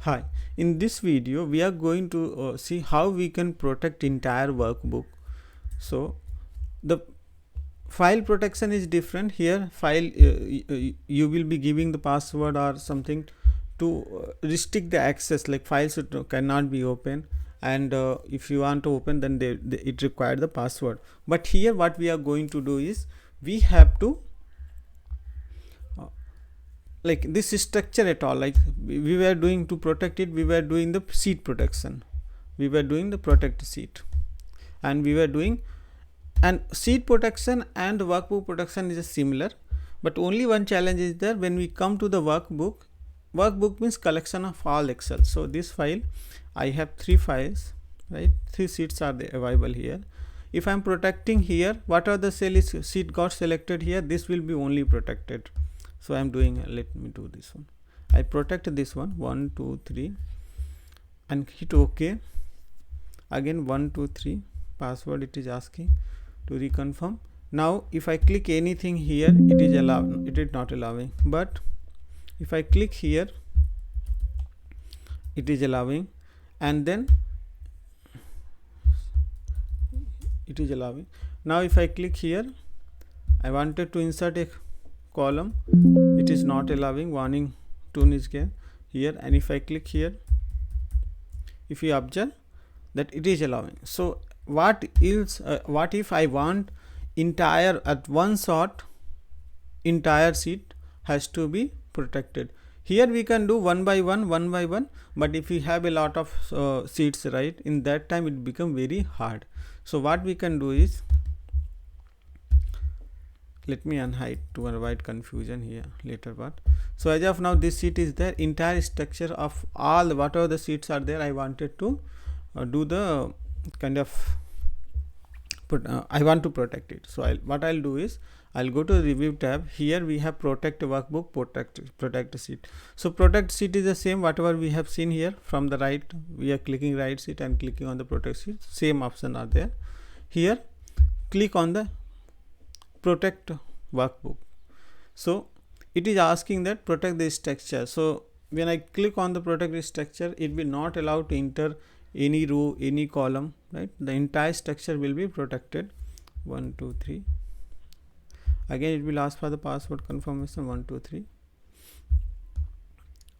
Hi, in this video we are going to see how we can protect entire workbook. So the file protection is different here. File you will be giving the password or something to restrict the access, like files cannot be open, and if you want to open, then it required the password. But here what we are going to do is we have to like this structure at all, like we were doing to protect it, we were doing the sheet protection, we were doing the protect sheet, and we were doing, and sheet protection and workbook protection is similar, but only one challenge is there. When we come to the workbook means collection of all Excel. So this file, I have 3 files, right? 3 sheets are available here. If I am protecting here, what are the cell is sheet got selected here, this will be only protected. So I am doing, let me do this one. I protect this one 1 2 3 and hit OK. Again 1 2 3 password it is asking to reconfirm. Now if I click anything here, it is allowed, it is not allowing, but if I click here, it is allowing, and then it is allowing. Now if I click here, I wanted to insert a column, it is not allowing, warning tone is here, and if I click here, if you observe that it is allowing. So what if I want entire at one shot, entire sheet has to be protected. Here we can do one by one, but if we have a lot of sheets, right, in that time it become very hard. So what we can do is, let me unhide to avoid confusion here later part. So as of now this sheet is there, entire structure of all whatever the sheets are there, I wanted to do the kind of I want to protect it. So what I'll do is I'll go to the review tab. Here we have protect workbook, protect sheet. So protect sheet is the same whatever we have seen here. From the right, we are clicking right sheet and clicking on the protect sheet, same option are there. Here click on the protect workbook. So it is asking that protect the structure. So when I click on the protect the structure, it will not allow to enter any row, any column, right? The entire structure will be protected. 1 2 3. Again it will ask for the password confirmation 1 2 3.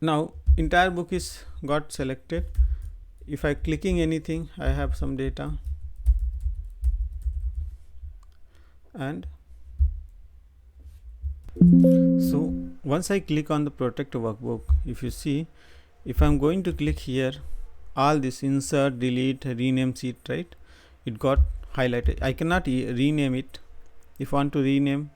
Now entire book is got selected. If I clicking anything, I have some data, and so once I click on the protect workbook, if you see, if I'm going to click here, all this insert, delete, rename sheet, right, it got highlighted. I cannot rename it. If I want to rename,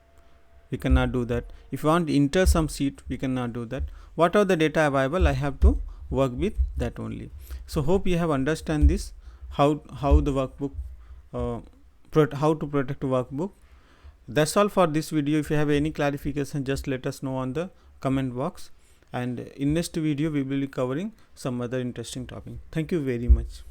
we cannot do that. If you want to enter some sheet, we cannot do that. What are the data available, I have to work with that only. So hope you have understand this, how the workbook how to protect workbook. That's all for this video. If you have any clarification, just let us know on the comment box, and in next video we will be covering some other interesting topic. Thank you very much.